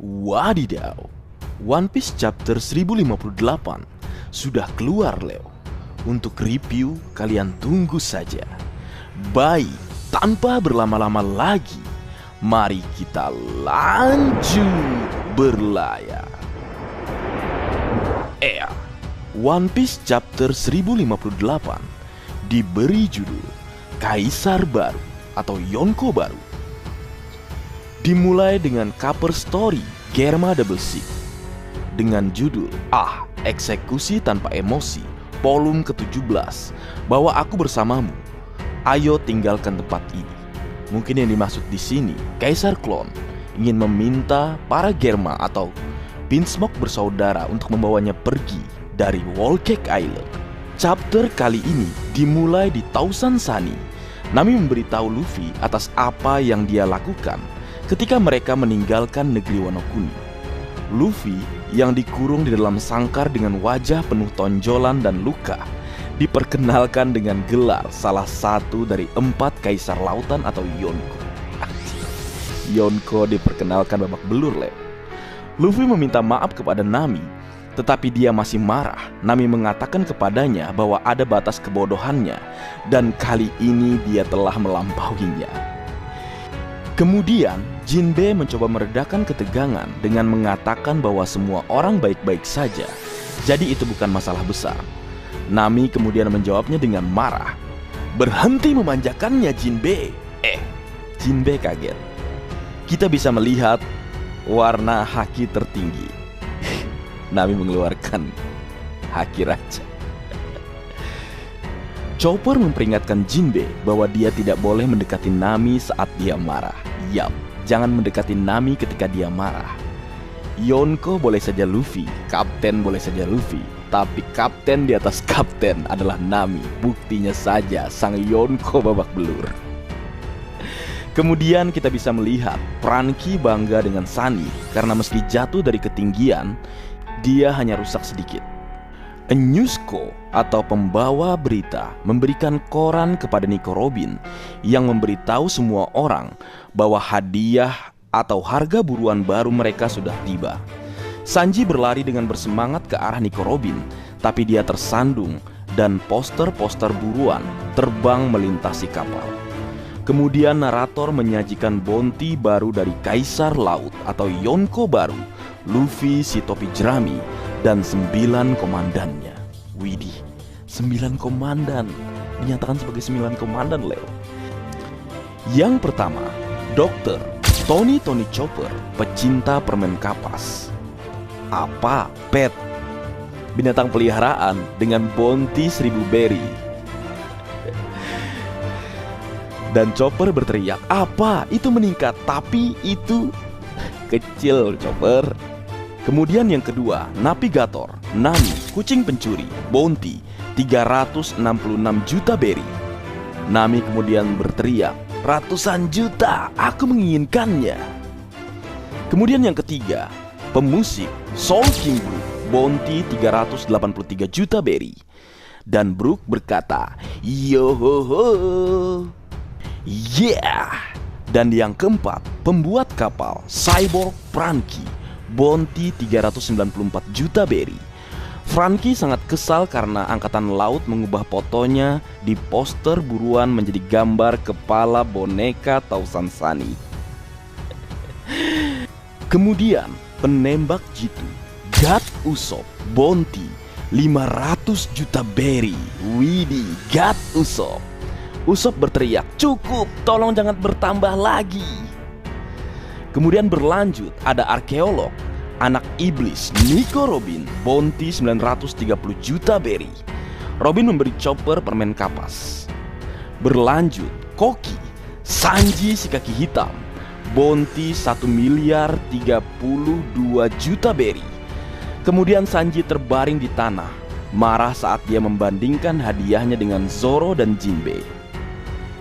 Wadidaw, One Piece chapter 1058 sudah keluar Leo. Untuk review kalian tunggu saja. Baik, tanpa berlama-lama lagi, mari kita lanjut berlayar. One Piece chapter 1058 diberi judul Kaisar Baru atau Yonko Baru. Dimulai dengan cover story Germa Double Six dengan judul Eksekusi Tanpa Emosi volume ke-17, bahwa aku bersamamu, ayo tinggalkan tempat ini. Mungkin yang dimaksud di sini Kaisar Klon ingin meminta para Germa atau Vinsmoke bersaudara untuk membawanya pergi dari Whole Cake Island. Chapter kali ini dimulai di Thousand Sunny. Nami memberitahu Luffy atas apa yang dia lakukan ketika mereka meninggalkan negeri Wano Kuni. Luffy yang dikurung di dalam sangkar dengan wajah penuh tonjolan dan luka diperkenalkan dengan gelar salah satu dari 4 kaisar lautan atau Yonko. Yonko diperkenalkan babak belur Leo. Luffy meminta maaf kepada Nami, tetapi dia masih marah. Nami mengatakan kepadanya bahwa ada batas kebodohannya dan kali ini dia telah melampauinya. Kemudian Jinbe mencoba meredakan ketegangan dengan mengatakan bahwa semua orang baik-baik saja, jadi itu bukan masalah besar. Nami kemudian menjawabnya dengan marah, "Berhenti memanjakannya Jinbe." Jinbe kaget. Kita bisa melihat warna haki tertinggi. Nami mengeluarkan haki raja. Chopper memperingatkan Jinbe bahwa dia tidak boleh mendekati Nami saat dia marah. Yap, jangan mendekati Nami ketika dia marah. Yonko boleh saja Luffy, kapten boleh saja Luffy, tapi kapten di atas kapten adalah Nami. Buktinya saja sang Yonko babak belur. Kemudian kita bisa melihat Franky bangga dengan Sunny karena meski jatuh dari ketinggian, dia hanya rusak sedikit. Newsco atau pembawa berita memberikan koran kepada Nico Robin yang memberitahu semua orang bahwa hadiah atau harga buruan baru mereka sudah tiba. Sanji berlari dengan bersemangat ke arah Nico Robin, tapi dia tersandung dan poster-poster buruan terbang melintasi kapal. Kemudian narator menyajikan bounty baru dari Kaisar Laut atau Yonko Baru, Luffy, si topi jerami, dan 9 komandannya. Widih, 9 komandan. Dinyatakan sebagai 9 komandan Leo. Yang pertama, Dr. Tony Chopper, pecinta permen kapas. Apa? Pet, binatang peliharaan dengan bounty 1000 berry. Dan Chopper berteriak, "Apa? Itu meningkat, tapi itu kecil Chopper." Kemudian yang kedua, Navigator, Nami, kucing pencuri, bounty 366 juta berry. Nami kemudian berteriak, "Ratusan juta, aku menginginkannya." Kemudian yang ketiga, pemusik, Soul King Brook, bounty 383 juta berry. Dan Brook berkata, "Yohoho, yeah." Dan yang keempat, pembuat kapal, Cyborg Franky, bounty 394 juta berry. Franky sangat kesal karena Angkatan Laut mengubah fotonya di poster buruan menjadi gambar kepala boneka Thousand Sunny. Kemudian penembak jitu, God Usopp, bounty 500 juta berry. Widih, God Usopp. Usopp berteriak, "Cukup, tolong jangan bertambah lagi." Kemudian berlanjut ada arkeolog, anak iblis, Nico Robin, bounty 930 juta berry. Robin memberi Chopper permen kapas. Berlanjut, Koki, Sanji si kaki hitam, bounty 1.032 juta berry. Kemudian Sanji terbaring di tanah, marah saat dia membandingkan hadiahnya dengan Zoro dan Jinbe.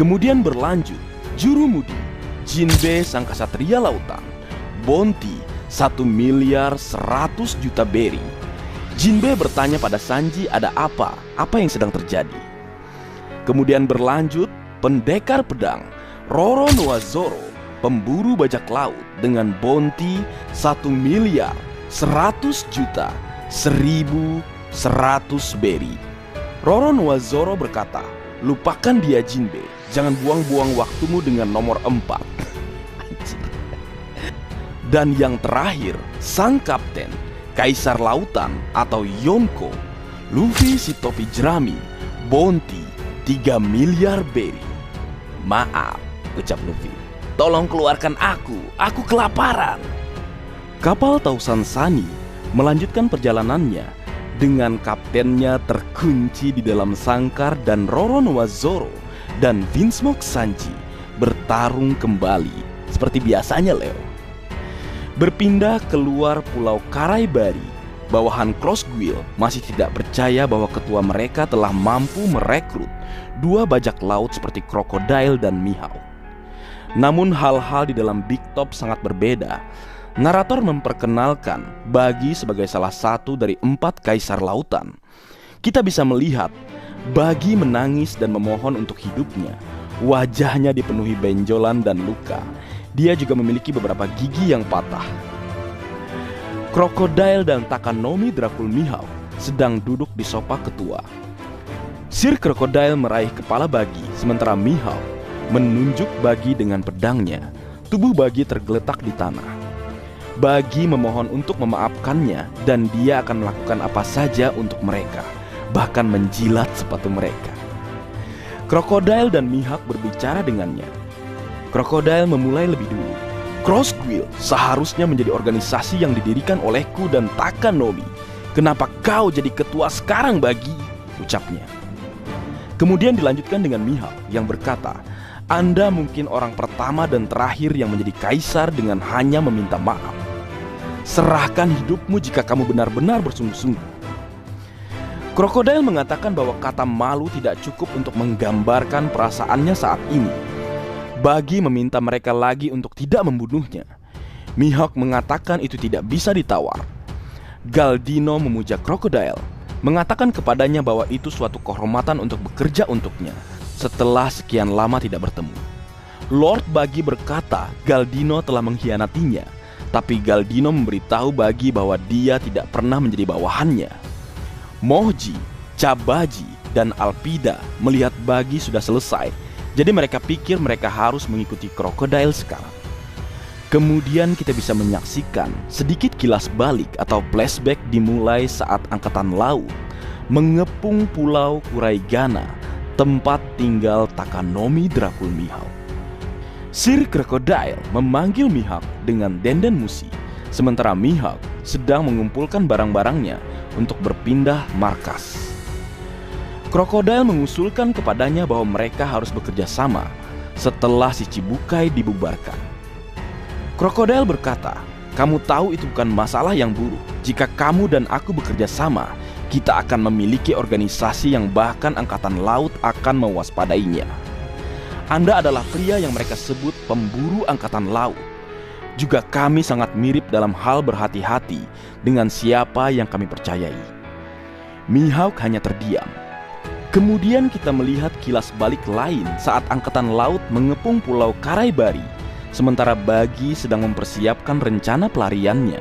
Kemudian berlanjut, Jurumudi, Jinbe sang kesatria lautan, bounty 1.100.000 juta berry. Jinbe bertanya pada Sanji ada apa yang sedang terjadi. Kemudian berlanjut, pendekar pedang, Roro Noa Zoro, pemburu bajak laut dengan bounty 1.100.100.100 berry. Roronoa-Zoro berkata, lupakan dia Jinbe, jangan buang-buang waktumu dengan nomor 4. Dan yang terakhir, sang kapten, Kaisar Lautan atau Yonko, Luffy si topi jerami, bounty 3 miliar berry. Maaf, ucap Luffy. Tolong keluarkan aku kelaparan. Kapal Tausan Sunny melanjutkan perjalanannya dengan kaptennya terkunci di dalam sangkar dan Roronoa-Zoro dan Vinsmoke Sanji bertarung kembali seperti biasanya, Leo. Berpindah keluar pulau Karaibari, bawahan Crossguil masih tidak percaya bahwa ketua mereka telah mampu merekrut 2 bajak laut seperti Crocodile dan Mihawk. Namun hal-hal di dalam Big Top sangat berbeda. Narator memperkenalkan Buggy sebagai salah satu dari 4 kaisar lautan. Kita bisa melihat Buggy menangis dan memohon untuk hidupnya. Wajahnya dipenuhi benjolan dan luka. Dia juga memiliki beberapa gigi yang patah. Crocodile dan Takanomi Dracul Mihawk sedang duduk di sofa ketua. Sir Crocodile meraih kepala Buggy, sementara Mihawk menunjuk Buggy dengan pedangnya. Tubuh Buggy tergeletak di tanah. Buggy memohon untuk memaafkannya dan dia akan melakukan apa saja untuk mereka, bahkan menjilat sepatu mereka. Crocodile dan Mihawk berbicara dengannya. Crocodile memulai lebih dulu. Crossguil seharusnya menjadi organisasi yang didirikan olehku dan Takanomi. Kenapa kau jadi ketua sekarang, Buggy? Ucapnya. Kemudian dilanjutkan dengan Mihawk yang berkata, Anda mungkin orang pertama dan terakhir yang menjadi kaisar dengan hanya meminta maaf. Serahkan hidupmu jika kamu benar-benar bersungguh-sungguh. Crocodile mengatakan bahwa kata malu tidak cukup untuk menggambarkan perasaannya saat ini. Buggy meminta mereka lagi untuk tidak membunuhnya. Mihawk mengatakan itu tidak bisa ditawar. Galdino memuja Crocodile, mengatakan kepadanya bahwa itu suatu kehormatan untuk bekerja untuknya setelah sekian lama tidak bertemu. Lord Buggy berkata Galdino telah mengkhianatinya, tapi Galdino memberitahu Buggy bahwa dia tidak pernah menjadi bawahannya. Moji, Cabaji, dan Alpida melihat Buggy sudah selesai, jadi mereka pikir mereka harus mengikuti Crocodile sekarang. Kemudian kita bisa menyaksikan sedikit kilas balik atau flashback dimulai saat Angkatan Laut mengepung Pulau Kuraigana, tempat tinggal Takanomi Dracul Mihawk. Sir Crocodile memanggil Mihawk dengan Denden Mushi, sementara Mihawk sedang mengumpulkan barang-barangnya untuk berpindah markas. Crocodile mengusulkan kepadanya bahwa mereka harus bekerja sama setelah si Chibukai dibubarkan. Crocodile berkata, kamu tahu itu bukan masalah yang buruk. Jika kamu dan aku bekerja sama, kita akan memiliki organisasi yang bahkan Angkatan Laut akan mewaspadainya. Anda adalah pria yang mereka sebut pemburu Angkatan Laut. Juga kami sangat mirip dalam hal berhati-hati dengan siapa yang kami percayai. Mihawk hanya terdiam. Kemudian kita melihat kilas balik lain saat Angkatan Laut mengepung Pulau Karaibari, sementara Buggy sedang mempersiapkan rencana pelariannya.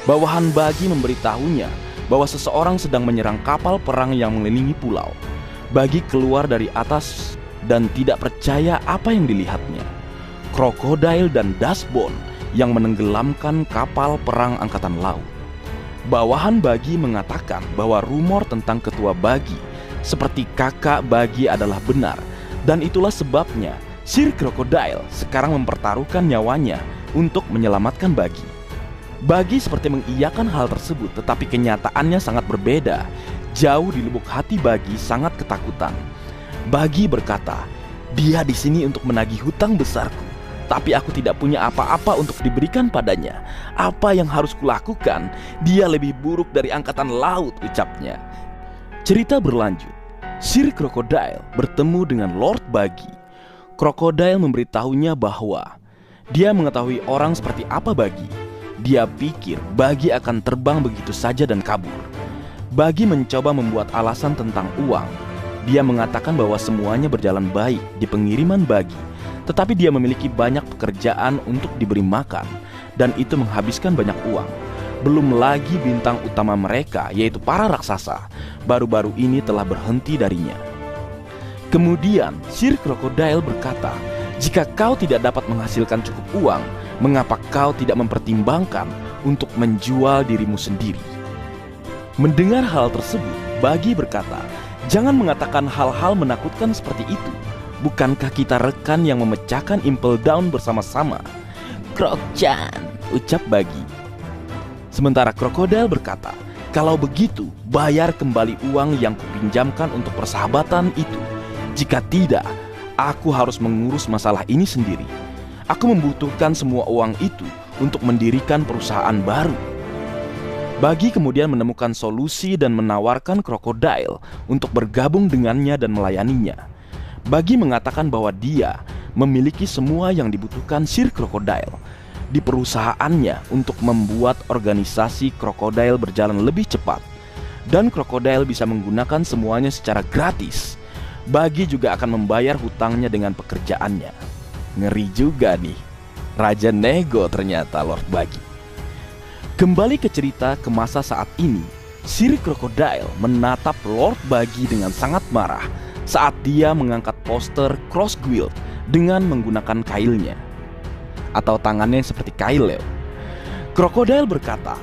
Bawahan Buggy memberitahunya bahwa seseorang sedang menyerang kapal perang yang mengelilingi pulau. Buggy keluar dari atas dan tidak percaya apa yang dilihatnya. Crocodile dan Dustbone yang menenggelamkan kapal perang Angkatan Laut. Bawahan Buggy mengatakan bahwa rumor tentang ketua Buggy seperti kakak Buggy adalah benar, dan itulah sebabnya Sir Crocodile sekarang mempertaruhkan nyawanya untuk menyelamatkan Buggy. Buggy seperti mengiyakan hal tersebut, tetapi kenyataannya sangat berbeda. Jauh di lubuk hati Buggy sangat ketakutan. Buggy berkata, dia di sini untuk menagih hutang besarku, tapi aku tidak punya apa-apa untuk diberikan padanya. Apa yang harus kulakukan? Dia lebih buruk dari Angkatan Laut, ucapnya. Cerita berlanjut. Sir Crocodile bertemu dengan Lord Buggy. Crocodile memberitahunya bahwa dia mengetahui orang seperti apa Buggy. Dia pikir Buggy akan terbang begitu saja dan kabur. Buggy mencoba membuat alasan tentang uang. Dia mengatakan bahwa semuanya berjalan baik di pengiriman Buggy, tetapi dia memiliki banyak pekerjaan untuk diberi makan. dan itu menghabiskan banyak uang. Belum lagi bintang utama mereka, yaitu para raksasa, baru-baru ini telah berhenti darinya. Kemudian Sir Crocodile berkata, "Jika kau tidak dapat menghasilkan cukup uang, mengapa kau tidak mempertimbangkan untuk menjual dirimu sendiri?" Mendengar hal tersebut, Buggy berkata, "Jangan mengatakan hal-hal menakutkan seperti itu. Bukankah kita rekan yang memecahkan Impel Down bersama-sama?" "Croc-chan," ucap Buggy. Sementara Crocodile berkata, "Kalau begitu, bayar kembali uang yang kupinjamkan untuk persahabatan itu. Jika tidak, aku harus mengurus masalah ini sendiri. Aku membutuhkan semua uang itu untuk mendirikan perusahaan baru." Buggy kemudian menemukan solusi dan menawarkan Crocodile untuk bergabung dengannya dan melayaninya. Buggy mengatakan bahwa dia memiliki semua yang dibutuhkan Sir Crocodile di perusahaannya untuk membuat organisasi Crocodile berjalan lebih cepat, dan Crocodile bisa menggunakan semuanya secara gratis. Buggy juga akan membayar hutangnya dengan pekerjaannya. Ngeri juga nih, Raja Nego ternyata Lord Buggy. Kembali ke cerita ke masa saat ini, Sir Crocodile menatap Lord Buggy dengan sangat marah saat dia mengangkat poster Cross Guild dengan menggunakan kailnya, atau tangannya seperti kail ya. Crocodile berkata,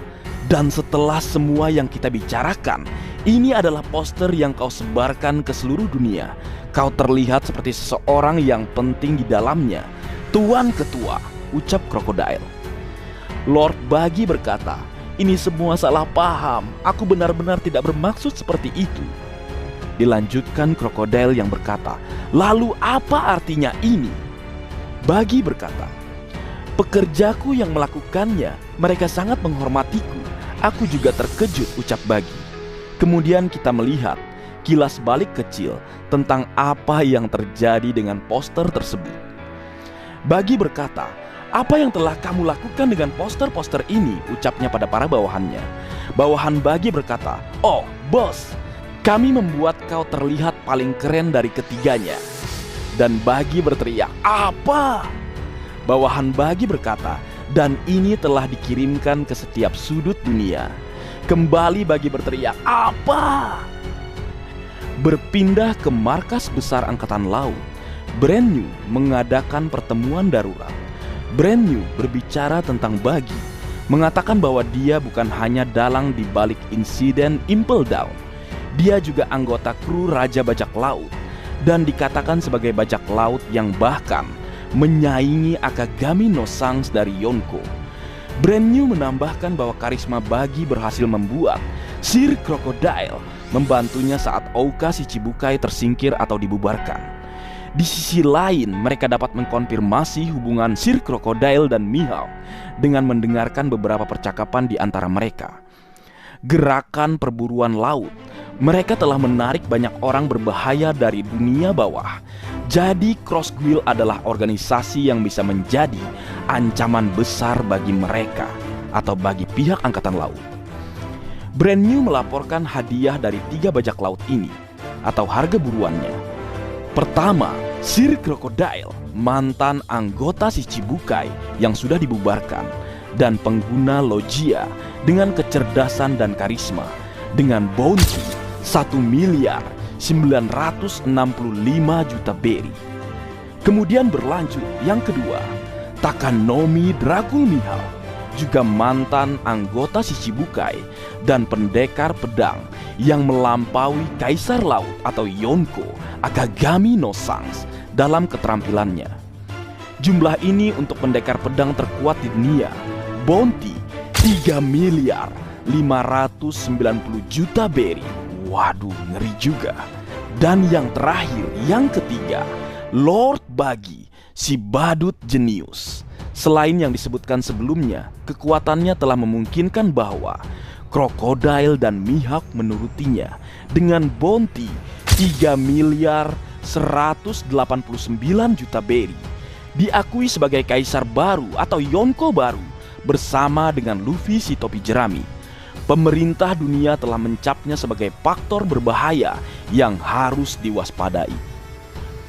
"Dan setelah semua yang kita bicarakan, ini adalah poster yang kau sebarkan ke seluruh dunia. Kau terlihat seperti seseorang yang penting di dalamnya, Tuan Ketua," ucap Crocodile. Lord Buggy berkata, "Ini semua salah paham. Aku benar-benar tidak bermaksud seperti itu." Dilanjutkan Crocodile yang berkata, "Lalu apa artinya ini?" Buggy berkata, "Pekerjaku yang melakukannya, mereka sangat menghormatiku. Aku juga terkejut," ucap Buggy. Kemudian kita melihat kilas balik kecil tentang apa yang terjadi dengan poster tersebut. Buggy berkata, "Apa yang telah kamu lakukan dengan poster-poster ini?" ucapnya pada para bawahannya. Bawahan Buggy berkata, "Oh, bos, kami membuat kau terlihat paling keren dari ketiganya." Dan Buggy berteriak, "Apa?" Bawahan Buggy berkata, "Dan ini telah dikirimkan ke setiap sudut dunia." Kembali Buggy berteriak, "Apa?" Berpindah ke markas besar Angkatan Laut, Brand New mengadakan pertemuan darurat. Brand New berbicara tentang Buggy, mengatakan bahwa dia bukan hanya dalang di balik insiden Impel Down. Dia juga anggota kru Raja Bajak Laut dan dikatakan sebagai bajak laut yang bahkan menyaingi Akagami no Sangs dari Yonko. Brand New menambahkan bahwa karisma Buggy berhasil membuat Sir Crocodile membantunya saat Ouka Shichibukai tersingkir atau dibubarkan. Di sisi lain, mereka dapat mengkonfirmasi hubungan Sir Crocodile dan Mihawk dengan mendengarkan beberapa percakapan di antara mereka. Gerakan perburuan laut, mereka telah menarik banyak orang berbahaya dari dunia bawah. Jadi Cross Guild adalah organisasi yang bisa menjadi ancaman besar bagi mereka atau bagi pihak Angkatan Laut. Brand New melaporkan hadiah dari 3 bajak laut ini atau harga buruannya. Pertama, Sir Crocodile, mantan anggota Shichibukai yang sudah dibubarkan dan pengguna logia dengan kecerdasan dan karisma dengan bounty 1.965.000.000 berry. Kemudian berlanjut yang kedua, Takanomi Dragul Mihawk, juga mantan anggota Shichibukai dan pendekar pedang yang melampaui Kaisar Laut atau Yonko Akagami no Sangs dalam keterampilannya. Jumlah ini untuk pendekar pedang terkuat di dunia. Bounty 3.590.000.000 berry. Waduh, ngeri juga. Dan yang terakhir, yang ketiga, Lord Buggy, si badut jenius. Selain yang disebutkan sebelumnya, kekuatannya telah memungkinkan bahwa Crocodile dan Mihawk menurutinya dengan bounty 3.189.000.000 berry. Diakui sebagai kaisar baru atau Yonko baru bersama dengan Luffy si topi jerami. Pemerintah dunia telah mencapnya sebagai faktor berbahaya yang harus diwaspadai.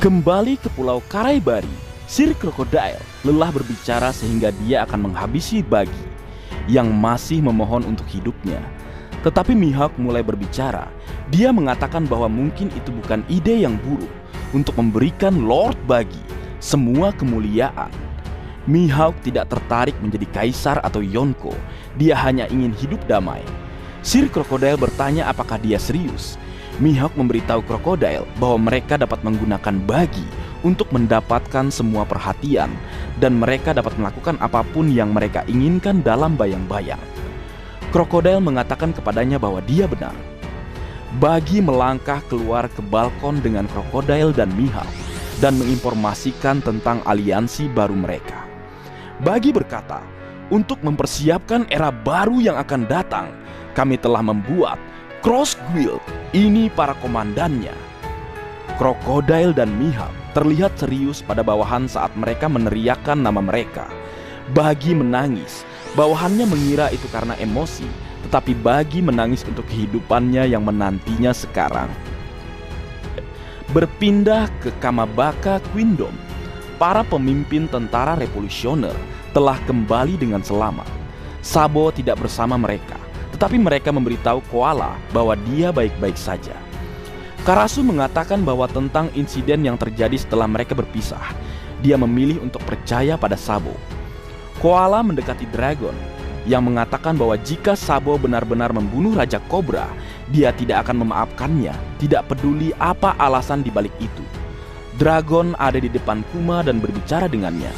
Kembali ke Pulau Karaibari, Sir Crocodile lelah berbicara sehingga dia akan menghabisi Buggy yang masih memohon untuk hidupnya. Tetapi Mihawk mulai berbicara. Dia mengatakan bahwa mungkin itu bukan ide yang buruk untuk memberikan Lord Buggy semua kemuliaan. Mihawk tidak tertarik menjadi kaisar atau Yonko. Dia hanya ingin hidup damai. Sir Crocodile bertanya apakah dia serius. Mihawk memberitahu Crocodile bahwa mereka dapat menggunakan Buggy untuk mendapatkan semua perhatian, dan mereka dapat melakukan apapun yang mereka inginkan dalam bayang-bayang. Crocodile mengatakan kepadanya bahwa dia benar. Buggy melangkah keluar ke balkon dengan Crocodile dan Mihawk dan menginformasikan tentang aliansi baru mereka. Buggy berkata, untuk mempersiapkan era baru yang akan datang, kami telah membuat Cross Guild. Ini para komandannya. Crocodile dan Mihawk terlihat serius pada bawahan saat mereka meneriakkan nama mereka. Buggy menangis. Bawahannya mengira itu karena emosi, tetapi Buggy menangis untuk kehidupannya yang menantinya sekarang. Berpindah ke Kamabaka Queendom, para pemimpin tentara revolusioner telah kembali dengan selamat. Sabo tidak bersama mereka, tetapi mereka memberitahu Koala bahwa dia baik-baik saja. Karasu mengatakan bahwa tentang insiden yang terjadi setelah mereka berpisah, dia memilih untuk percaya pada Sabo. Koala mendekati Dragon yang mengatakan bahwa jika Sabo benar-benar membunuh Raja Cobra, dia tidak akan memaafkannya, tidak peduli apa alasan dibalik itu. Dragon ada di depan Kuma dan berbicara dengannya.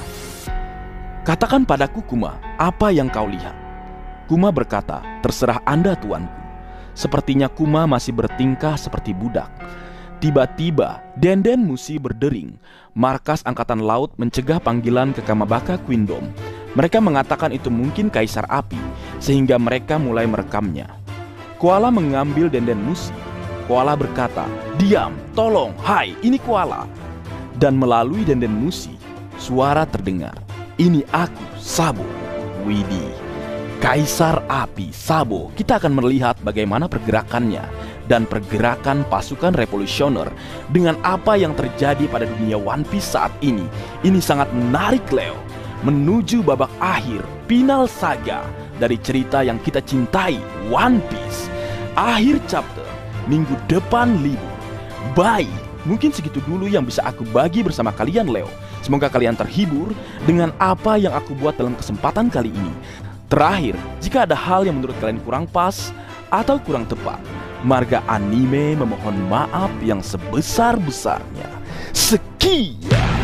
Katakan padaku, Kuma, apa yang kau lihat? Kuma berkata, terserah Anda, tuanku. Sepertinya Kuma masih bertingkah seperti budak. Tiba-tiba Denden Mushi berdering. Markas Angkatan Laut mencegah panggilan ke Kamabaka Queendom. Mereka mengatakan itu mungkin Kaisar Api, sehingga mereka mulai merekamnya. Koala mengambil Denden Mushi. Koala berkata, diam, tolong, hai, ini Koala. Dan melalui Denden Mushi, suara terdengar, ini aku, Sabo. Widih, Kaisar Api, Sabo. Kita akan melihat bagaimana pergerakannya dan pergerakan pasukan revolusioner dengan apa yang terjadi pada dunia One Piece saat ini. Ini sangat menarik, Leo. Menuju babak akhir, final saga dari cerita yang kita cintai, One Piece. Akhir chapter, minggu depan libur. Baik, mungkin segitu dulu yang bisa aku bagi bersama kalian, Leo. Semoga kalian terhibur dengan apa yang aku buat dalam kesempatan kali ini. Terakhir, jika ada hal yang menurut kalian kurang pas atau kurang tepat, Marga Anime memohon maaf yang sebesar-besarnya. Sekian.